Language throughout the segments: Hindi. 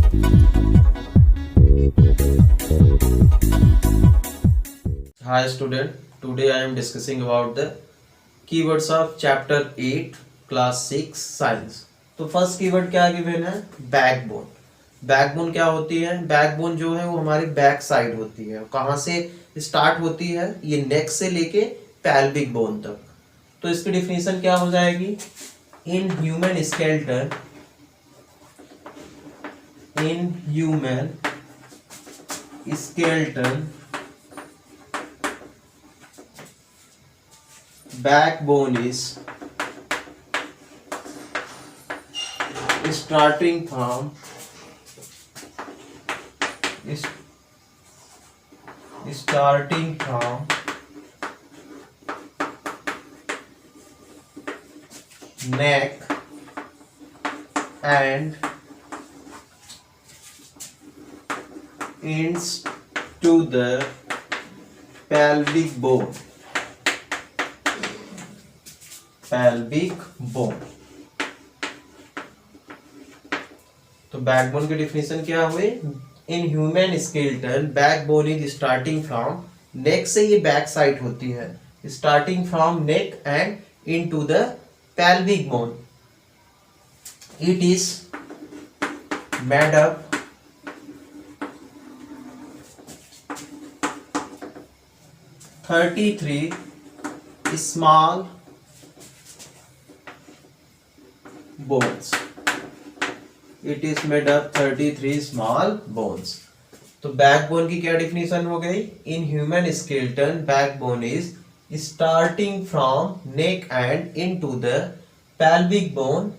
Hi student, today I am discussing about the keywords of chapter 8 class 6 science. तो फर्स्ट कीवर्ड क्या गिवन है? बैकबोन. बैकबोन क्या होती है? बैकबोन जो है वो हमारी बैक साइड होती है. कहाँ से स्टार्ट होती है? ये नेक से लेके पैल्विक बोन तक. तो इसकी डिफिनेशन क्या हो जाएगी? इन human skeleton, in human skeleton backbone is starting from neck and ends to the pelvic bone. तो बैकबोन की डिफिनेशन क्या हुई? In human skeleton backbone is starting from neck से, ये बैक साइड होती है, starting from neck and into the pelvic bone. It is made up (33) small bones. It is made of 33 small bones. तो बैकबोन की क्या डिफिनेशन हो गई? इन human skeleton backbone is starting from neck and into the pelvic bone.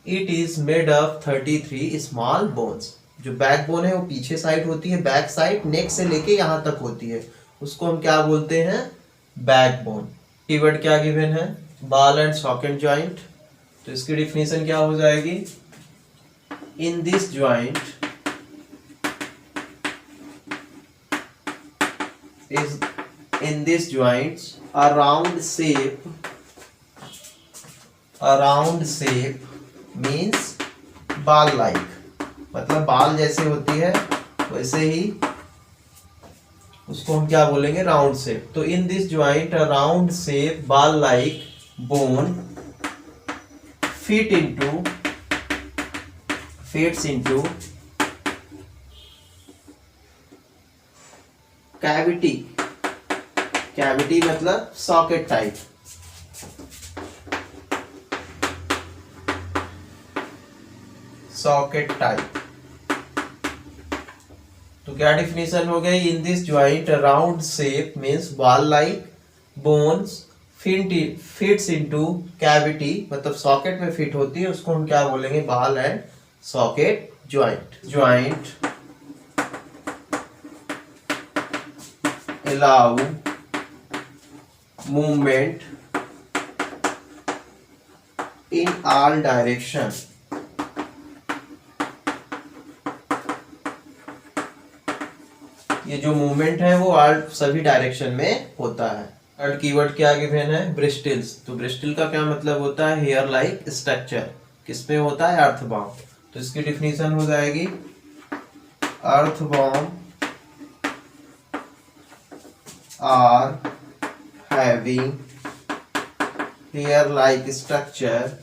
It is made of 33 small bones. जो बैकबोन है वो पीछे साइड होती है, बैक साइड नेक से लेके यहाँ तक होती है, उसको हम क्या बोलते हैं? बैकबोन. कीवर्ड क्या गिवन है? Ball and socket joint. तो इसकी डिफिनेशन क्या हो जाएगी? इन this joint is in this joints a round shape means बाल लाइक, मतलब बाल जैसे होती है वैसे ही उसको हम क्या बोलेंगे? Round shape. तो in this joint a round shape ball like bone fits into cavity मतलब सॉकेट टाइप. तो क्या डिफिनेशन हो गई? In this joint round shape means ball like bones fits into cavity, मतलब सॉकेट में फिट होती है, उसको हम क्या बोलेंगे? Ball and socket joint allow movement in all direction. ये जो मूवमेंट है वो सभी डायरेक्शन में होता है. थर्ड कीवर्ड क्या गिवन है? ब्रिस्टल्स. तो ब्रिस्टल का क्या मतलब होता है? Hair like structure. किसमें होता है? अर्थवॉर्म. तो इसकी डिफिनेशन हो जाएगी earthworm are having hair like structure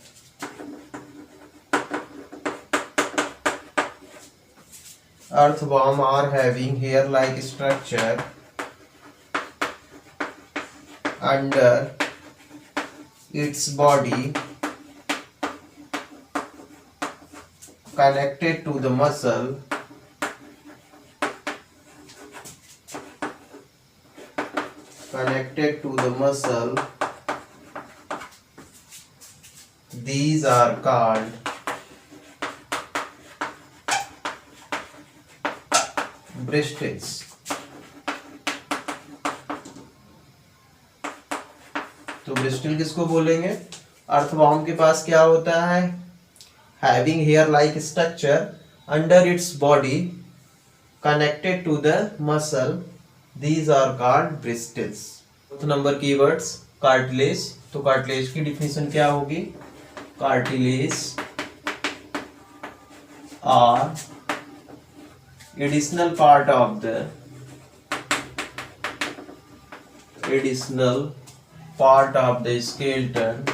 earthworm are having hair-like structure under its body connected to the muscle these are called bristles. तो ब्रिस्टल किसको बोलेंगे? अर्थवॉर्म के पास क्या होता है? Having hair like structure under its body connected to the muscle, these are called bristles. Number keywords cartilage. तो कार्टिलेज की डिफिनेशन क्या होगी? Cartilage are additional part of the skeleton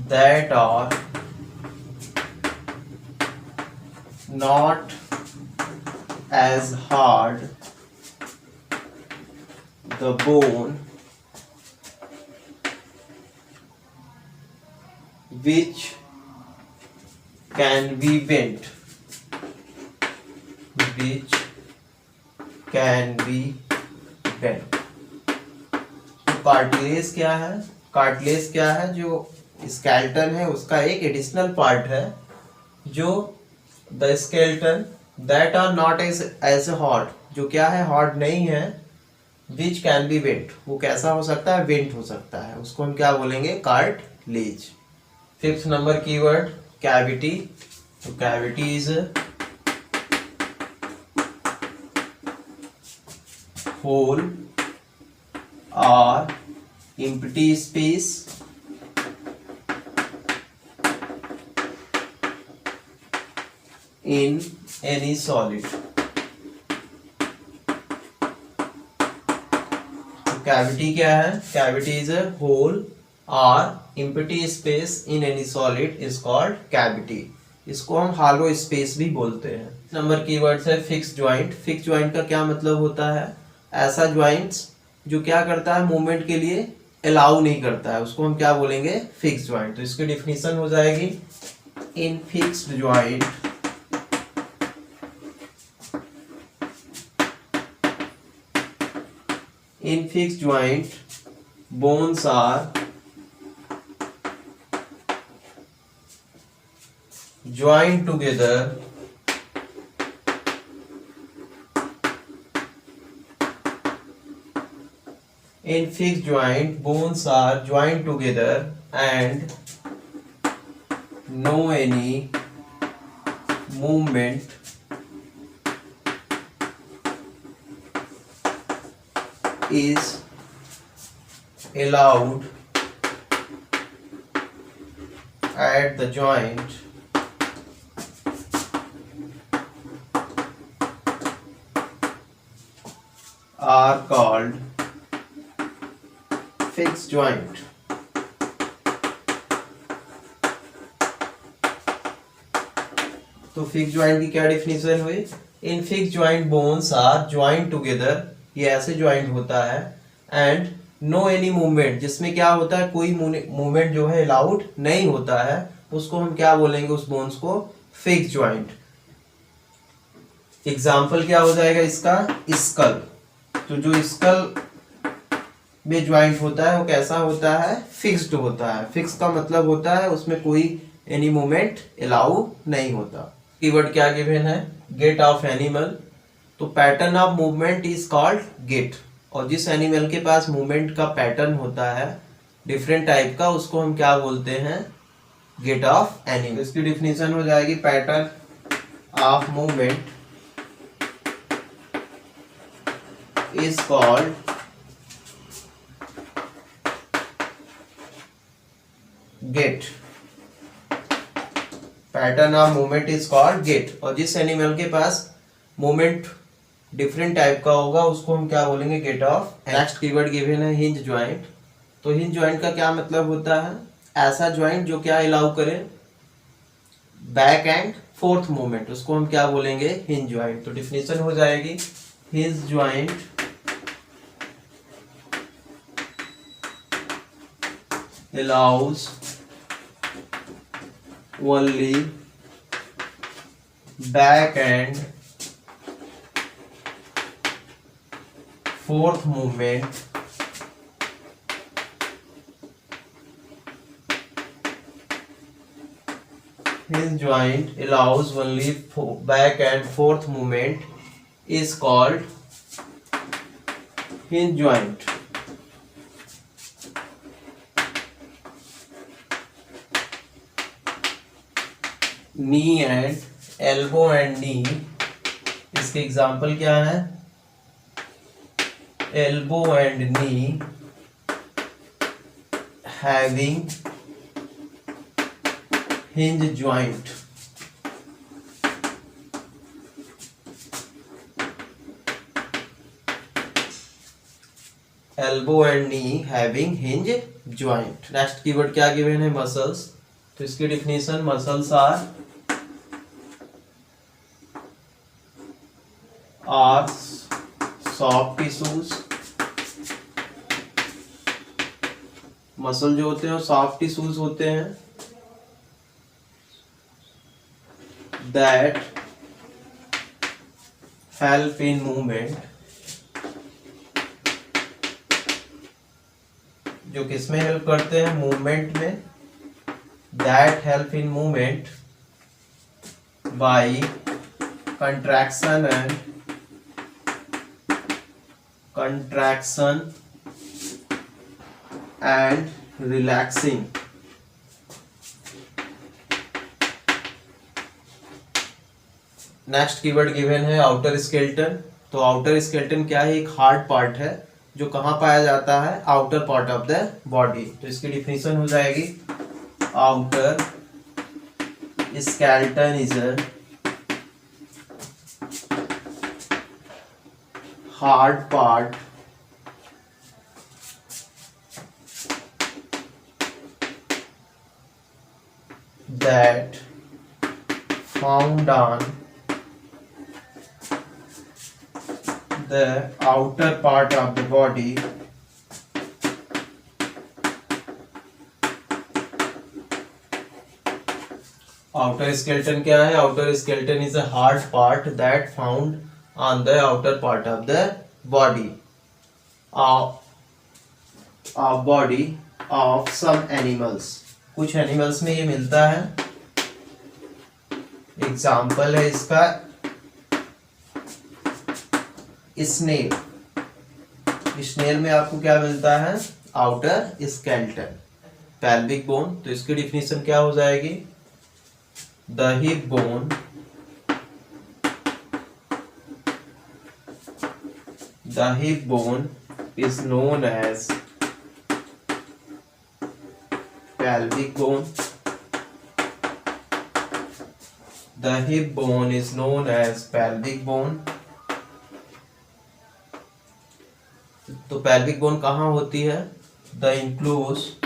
that are not as hard the bone which can be bent, तो कार्टिलेज क्या है? कार्टिलेज क्या है? जो स्केलेटन है उसका एक एडिशनल पार्ट है जो the skeleton that are not as hard, जो क्या है? हार्ड नहीं है, विच कैन बी बेंट, वो कैसा हो सकता है? बेंट हो सकता है, उसको हम क्या बोलेंगे? Cartilage. Fifth number keyword cavity. तो कैविटी इज होल और empty space in any solid। Cavity क्या है? कैविटी इज अ होल और empty space in any solid is called cavity। इसको हम हालो स्पेस भी बोलते हैं। नंबर कीवर्ड्स है फिक्स ज्वाइंट। फिक्स ज्वाइंट का क्या मतलब होता है? ऐसा ज्वाइंट्स जो क्या करता है? मूवमेंट के लिए अलाउ नहीं करता है, उसको हम क्या बोलेंगे? Fix joint. तो इसकी डिफिनीशन हो जाएगी in fixed joint bones are joined together and no any movement is allowed at the joint are called fixed joint। तो फिक्स ज्वाइंट की क्या डिफिनीशन हुई? In fix joint bones are joint together, ये ऐसे ज्वाइंट होता है, एंड नो एनी मूवमेंट, जिसमें क्या होता है? कोई मूवमेंट जो है अलाउड नहीं होता है, उसको हम क्या बोलेंगे? उस बोन्स को फिक्स ज्वाइंट। एग्जाम्पल क्या हो जाएगा इसका? स्कल। तो जो स्कल में ज्वाइंट होता है वो कैसा होता है? फिक्स्ड होता है। फिक्स का मतलब होता है उसमें कोई एनी मूवमेंट अलाउ नहीं होता। कीवर्ड क्या गिवन है? Gait of animal. तो pattern of movement is called gait, और जिस एनिमल के पास मूवमेंट का पैटर्न होता है डिफरेंट टाइप का, उसको हम क्या बोलते हैं? Gait of animal. इसकी डिफिनीशन हो जाएगी pattern of movement is called gait. Pattern of movement is called gait, और जिस एनिमल के पास मूवमेंट डिफरेंट टाइप का होगा उसको हम क्या बोलेंगे? Gait of. Next keyword given है हिंज ज्वाइंट। तो हिंज ज्वाइंट का क्या मतलब होता है? ऐसा ज्वाइंट जो क्या अलाउ करे? बैक एंड फोर्थ मूवमेंट, उसको हम क्या बोलेंगे? Hinge joint. तो डिफिनीशन हो जाएगी hinge joint allows only back and fourth movement hinge joint allows only back and fourth movement is called hinge joint। Knee and elbow and knee, इसके एग्जाम्पल क्या है? Elbow and knee having hinge joint elbow and knee having hinge joint. Next keyword क्या गिवन है? मसल्स। तो इसकी definition, muscles are soft tissues. Muscle जो होते हैं वो सॉफ्ट टिश्यूज होते हैं दैट हेल्प इन मूवमेंट, जो किसमें हेल्प करते हैं? मूवमेंट में। That help in movement by contraction and relaxing. Next keyword given है आउटर स्केलेटन। तो आउटर स्केलेटन क्या है? एक हार्ड पार्ट है जो कहाँ पाया जाता है? Outer part of the body. तो इसकी डिफिनीशन हो जाएगी, outer skeleton is a hard part that found on the outer part of the body outer skeleton क्या है? outer skeleton is a hard part that found on the outer part of the body body of some animals। कुछ एनिमल्स में ये मिलता है। एग्जाम्पल है इसका स्नेल। स्नेल में आपको क्या मिलता है? Outer skeleton. Pelvic bone. तो इसकी डिफिनीशन क्या हो जाएगी? The hip bone is known as pelvic bone। The hip bone is known as pelvic bone। तो pelvic bone कहाँ होती है? The enclosed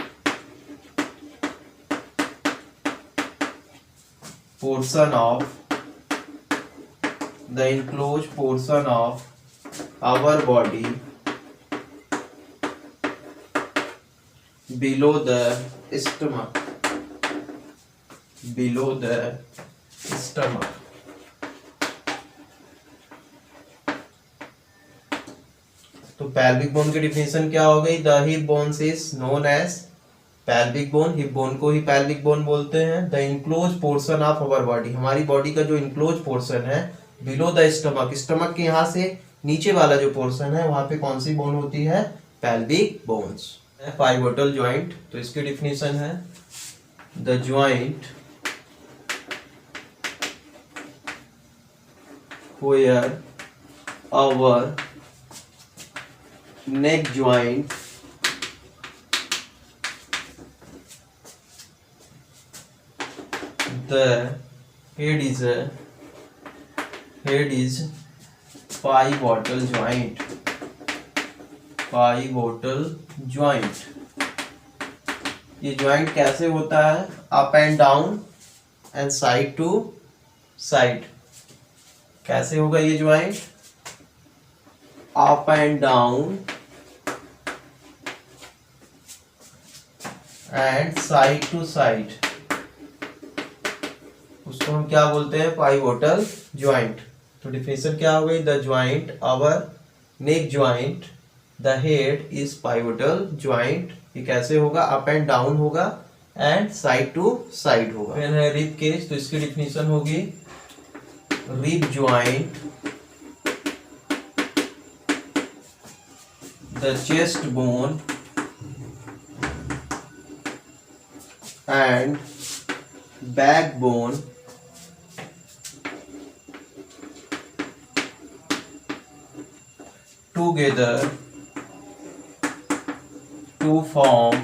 portion of our body below the stomach। तो pelvic bone की डिफिनेशन क्या हो गई? The hip bones is known as pelvic bone। Hip bone को ही pelvic bone बोलते हैं। The enclose portion of our body, हमारी बॉडी का जो इनक्लोज पोर्शन है, बिलो द स्टमक, स्टमक के यहाँ से नीचे वाला जो पोर्शन है वहां पे कौन सी बोन होती है? pelvic bones। Pivotal joint. तो इसकी डिफिनीशन है, the joint where our neck joint the head is pivotal joint। ये ज्वाइंट कैसे होता है? Up and down and side to side. कैसे होगा ये joint? Up and down and side to side. उसको हम क्या बोलते हैं? Pivotal joint. तो डिफिनेशन क्या हो गई? The joint our neck joint the head is pivotal joint. ये कैसे होगा? अप एंड डाउन होगा एंड साइड टू साइड होगा। फिर है रिब केज। तो इसकी डिफिनेशन होगी, rib joint the chest bone and backbone together to form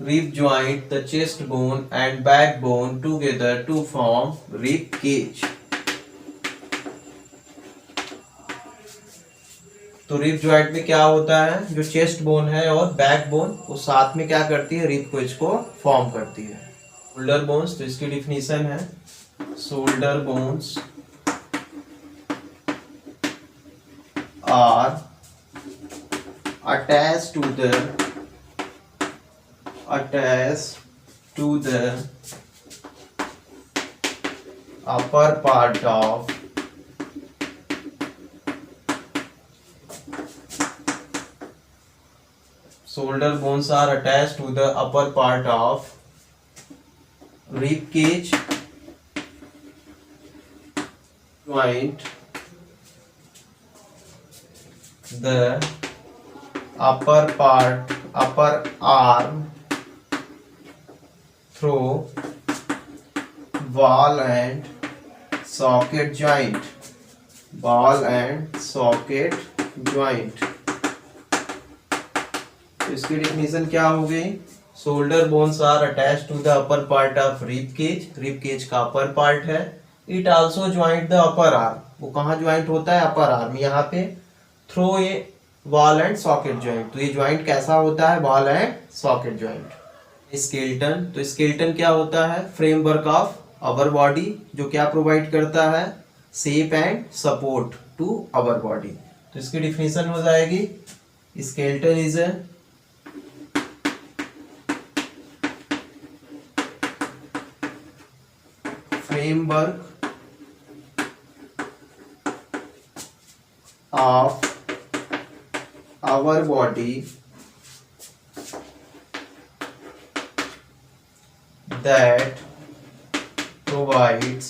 rib joint, the chest bone and backbone together to form rib cage। तो रिब जॉइंट में क्या होता है, जो चेस्ट बोन है और बैक बोन वो साथ में क्या करती है, रिब केज को फॉर्म करती है। शोल्डर बोन्स, तो इसकी डिफिनीशन है shoulder bones are attached to the upper part of shoulder bones are attached to the upper part of rib cage joint, the upper arm through ball and socket joint, तो इसकी डेफिनेशन क्या हो गई, shoulder bones are attach to the upper part of rib cage का अपर पार्ट है। It also joint the upper arm, वो कहाँ ज्वाइंट होता है, अपर आर्म, यहाँ पे through a ball and socket joint. तो ये ज्वाइंट कैसा होता है, ball and socket joint. Skeleton, तो स्केलेटन क्या होता है, फ्रेमवर्क ऑफ अवर बॉडी, जो क्या प्रोवाइड करता है, shape and support to our body. तो इसकी डिफिनेशन हो जाएगी skeleton is a framework of our body that provides,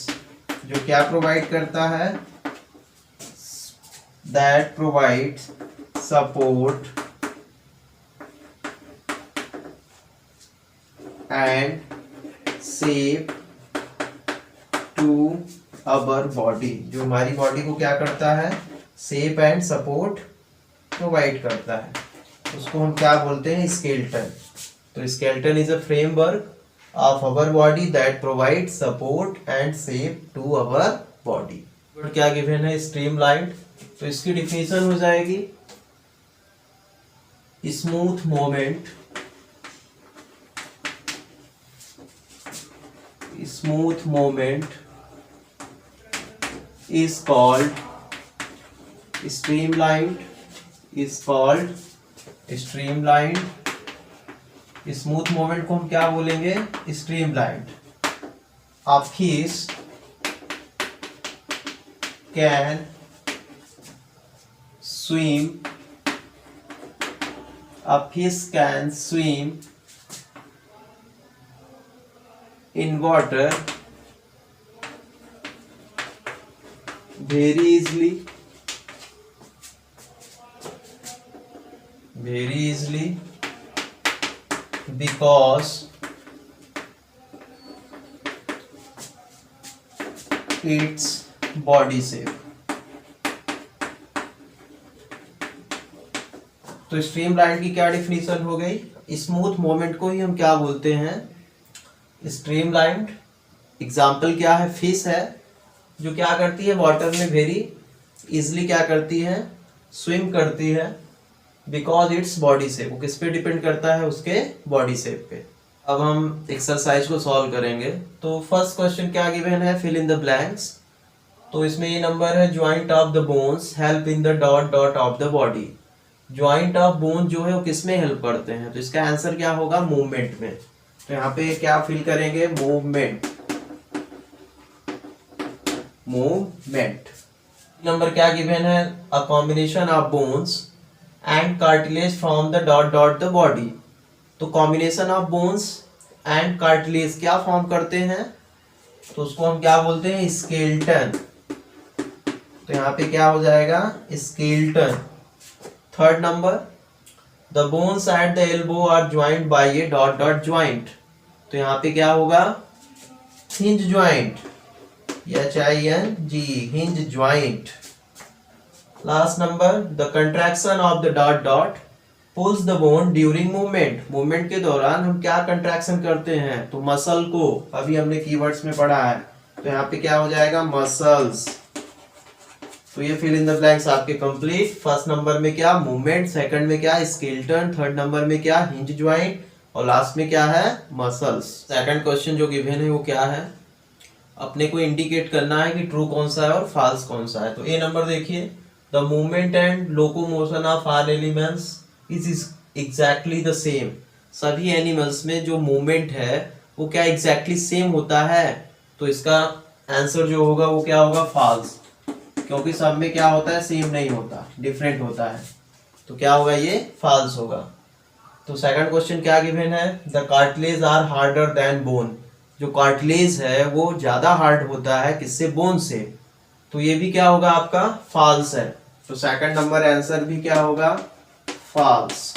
जो क्या प्रोवाइड करता है, that provides support and shape to our body, जो हमारी बॉडी को क्या करता है, शेप एंड सपोर्ट प्रोवाइड करता है, उसको हम क्या बोलते हैं, स्केलेटन। तो skeleton is a framework of our body that provide support and shape to our body. क्या गिवन है, स्ट्रीमलाइन्ड, तो इसकी डिफिनेशन हो जाएगी smooth moment is called streamlined, smooth moment को हम क्या बोलेंगे, streamlined. A fish can swim in water very easily because its body shape। तो स्ट्रीमलाइन की क्या डिफिनीशन हो गई, स्मूथ मोमेंट को ही हम क्या बोलते हैं, स्ट्रीमलाइन्ड। एग्जाम्पल क्या है, फिश है जो क्या करती है, वाटर में वेरी इजिली क्या करती है, स्विम करती है, बिकॉज इट्स बॉडी शेप। वो किस पे डिपेंड करता है, उसके बॉडी शेप पे। अब हम एक्सरसाइज को सॉल्व करेंगे। तो फर्स्ट क्वेश्चन क्या गिवन है, फिल इन द ब्लैंक्स। तो इसमें ये नंबर है, joint of the bones help in the dot dot of the body. Joint of bone जो है वो किस में हेल्प करते हैं, तो इसका आंसर क्या होगा, मूवमेंट में। तो यहाँ पे क्या फिल करेंगे, मूवमेंट। नंबर क्या गिवन है, a combination of bones and cartilage from the dot dot the body. तो combination of bones and cartilage क्या फॉर्म करते हैं, तो उसको हम क्या बोलते हैं, स्केलेटन। तो यहाँ पे क्या हो जाएगा, skeleton. Third number, the bones at the elbow are joint by a dot dot joint. तो यहाँ पे क्या होगा, hinge joint, HING, hinge joint. Last number, the contraction of the dot dot pulls the bone during movement. Movement के दौरान हम क्या कंट्रैक्शन करते हैं, तो मसल को, अभी हमने कीवर्ड्स में पढ़ा है। तो यहाँ पे क्या हो जाएगा, मसल्स। तो ये फिल इन द ब्लैंक्स आपके कंप्लीट। फर्स्ट नंबर में क्या मूवमेंट, सेकंड में क्या स्केलेटन, थर्ड नंबर में क्या हिंज ज्वाइंट और लास्ट में क्या है मसल्स। सेकंड क्वेश्चन जो गिवन है वो क्या है, अपने को इंडिकेट करना है कि ट्रू कौन सा है और फॉल्स कौन सा है। तो ए नंबर देखिए, the movement and locomotion of all elements is exactly the same. सभी एनिमल्स में जो मूवमेंट है वो क्या एग्जैक्टली सेम होता है। तो इसका आंसर जो होगा वो क्या होगा फॉल्स, क्योंकि सब में क्या होता है सेम नहीं होता, डिफरेंट होता है। तो क्या होगा ये फॉल्स होगा। तो सेकंड क्वेश्चन क्या गिवन है, the cartilage are harder than bone. जो कार्टिलेज है वो ज्यादा हार्ड होता है किससे, बोन से। तो ये भी क्या होगा आपका फॉल्स है। तो सेकंड नंबर आंसर भी क्या होगा false.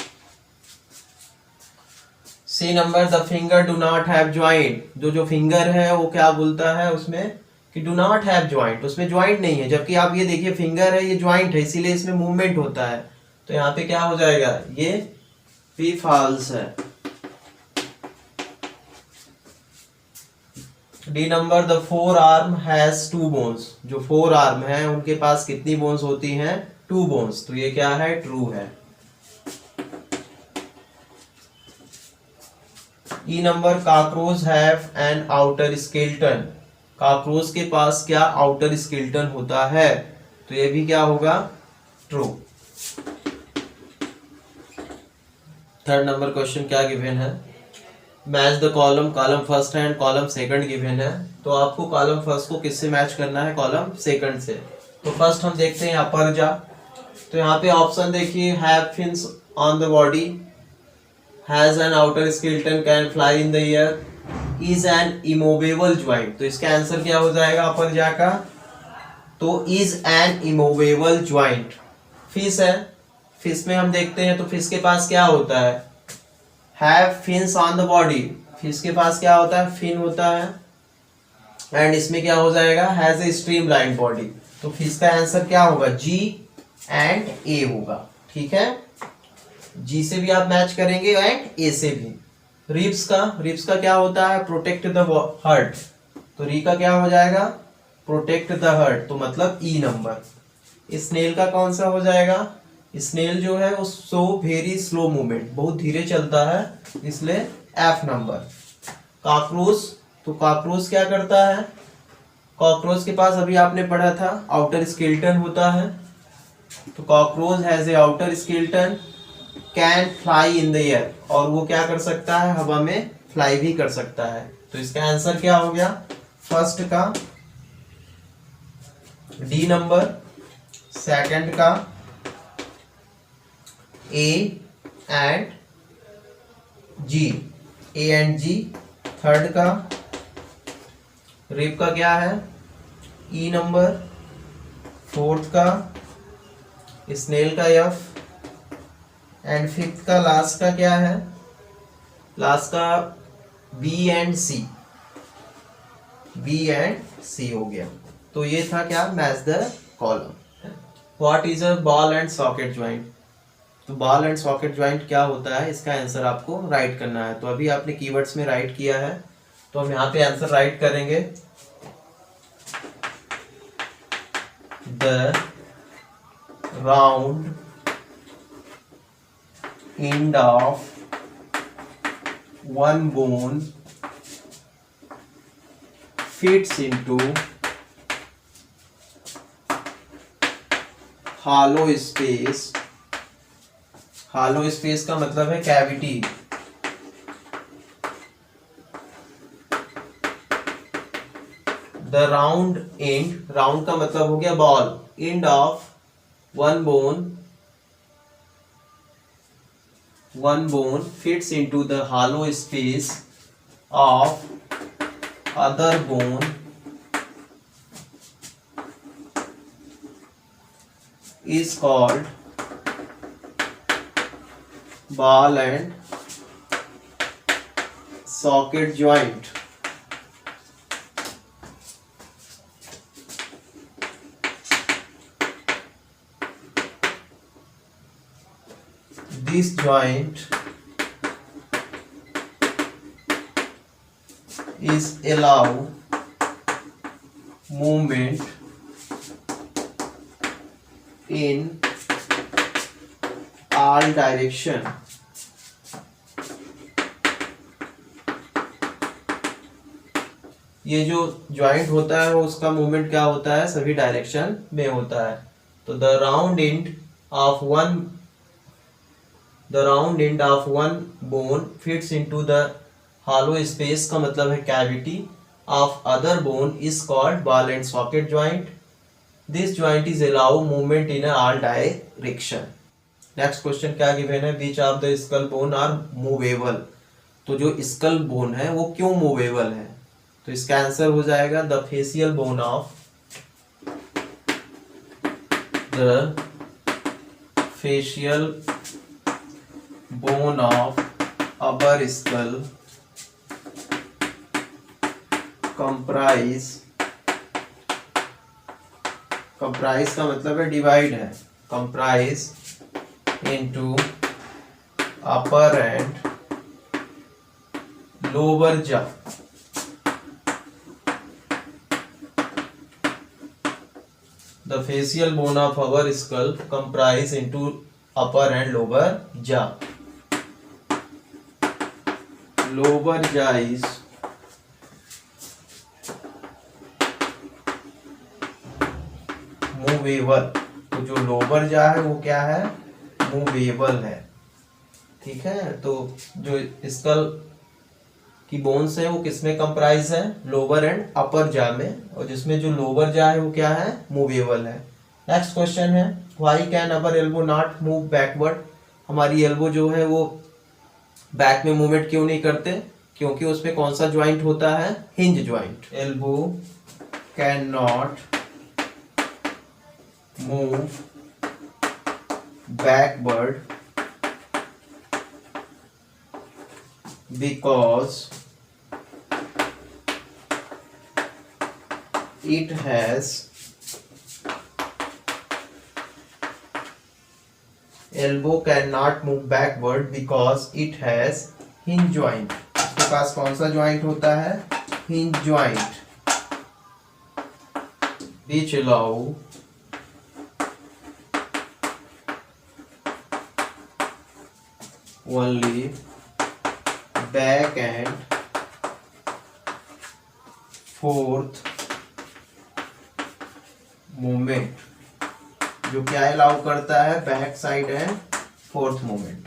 C number, the finger do not have joint. जो फिंगर है वो क्या बोलता है उसमें कि डू नॉट हैव ज्वाइंट, उसमें ज्वाइंट नहीं है। जबकि आप ये देखिए फिंगर है, ये ज्वाइंट है, इसीलिए इसमें मूवमेंट होता है। तो यहाँ पे क्या हो जाएगा, ये भी फॉल्स है। D number, the forearm has two bones. जो फोर आर्म है उनके पास कितनी बोन्स होती हैं, टू बोन्स। तो ये क्या है ट्रू है। E number, cockroach have an outer skeleton. Cockroach के पास क्या आउटर स्केलेटन होता है। तो ये भी क्या होगा ट्रू। थर्ड नंबर क्वेश्चन क्या गिवन है, match the column, column first है एंड कॉलम सेकंड गिवन है। तो आपको कॉलम फर्स्ट को किससे मैच करना है, कॉलम सेकंड से। तो फर्स्ट हम देखते हैं यहाँ पर जा। तो यहाँ पे ऑप्शन देखिए, have fins on the body, has an outer skeleton, can fly in the air, is an immovable joint. तो इसका आंसर क्या हो जाएगा अपर जा का, तो is an immovable joint. Fish है, फिश में हम देखते हैं तो फिश के पास क्या होता है, have fins on the body. Fish के पास क्या होता है, फिन होता है। एंड इसमें क्या हो जाएगा, हैज ए स्ट्रीमलाइन बॉडी। तो फिश का आंसर क्या होगा, जी एंड ए होगा। ठीक है, जी से भी आप मैच करेंगे एंड ए से भी। रिप्स का क्या होता है, प्रोटेक्ट द हर्ट। तो री का क्या हो जाएगा, प्रोटेक्ट द हर्ट, तो मतलब ई नंबर। स्नेल का कौन सा हो जाएगा, स्नेल जो है वो सो वेरी स्लो मूवमेंट, बहुत धीरे चलता है, इसलिए एफ नंबर। कॉकरोच, तो कॉकरोच क्या करता है, कॉकरोच के पास अभी आपने पढ़ा था आउटर स्केलेटन होता है। तो cockroach has a outer skeleton, can fly in the air, और वो क्या कर सकता है, हवा में फ्लाई भी कर सकता है। तो इसका आंसर क्या हो गया फर्स्ट का डी नंबर, सेकंड का A and G, A and G, third का रिप का क्या है ई नंबर, फोर्थ का स्नेल का एफ, एंड फिफ्थ का लास्ट का क्या है, लास्ट का B and C, B and C हो गया। तो ये था क्या, match the column. What is a ball and socket joint. तो बॉल एंड सॉकेट ज्वाइंट क्या होता है, इसका आंसर आपको राइट करना है। तो अभी आपने कीवर्ड्स में राइट किया है, तो हम यहाँ पे आंसर राइट करेंगे, the round end of one bone fits into hollow space। hollow space का मतलब है cavity. the round end, round का मतलब हो गया ball, end of one bone fits into the hollow space of other bone is called ball and socket joint। This joint is allow movement in all direction. ये जो ज्वाइंट होता है वो उसका मूवमेंट क्या होता है, सभी डायरेक्शन में होता है। तो the round end of one bone fits into the hollow space, का मतलब है cavity of other bone is called ball and socket joint. This joint is allow movement in all direction. Next question क्या गिवन है, beach of the skull bone are movable. तो जो स्कल बोन है वो क्यों मूवेबल है, तो इसका आंसर हो जाएगा the facial bone of upper skull comprise का मतलब है डिवाइड है, comprise into upper and lower jaw. The facial bone of our skull comprise into upper and lower jaw. Lower jaw is movable. तो जो लोअर जा है वो क्या है, मूवेबल है। ठीक है, तो जो स्कल की बोन्स है वो किसमें कंप्राइज है, लोअर एंड अपर जा में, और जिसमें जो लोअर जा है वो क्या है, मूवेबल है। नेक्स्ट क्वेश्चन है, why can our elbow not move backward. हमारी एल्बो जो है वो बैक में मूवमेंट क्यों नहीं करते, क्योंकि उसमें कौन सा ज्वाइंट होता है, hinge joint. Elbow can not move backward because it has elbow cannot move backward because it has hinge joint। इसके पास कौन सा ज्वाइंट होता है, hinge joint, which allow only back and fourth movement, जो क्या अलाउ करता है, back side and fourth movement.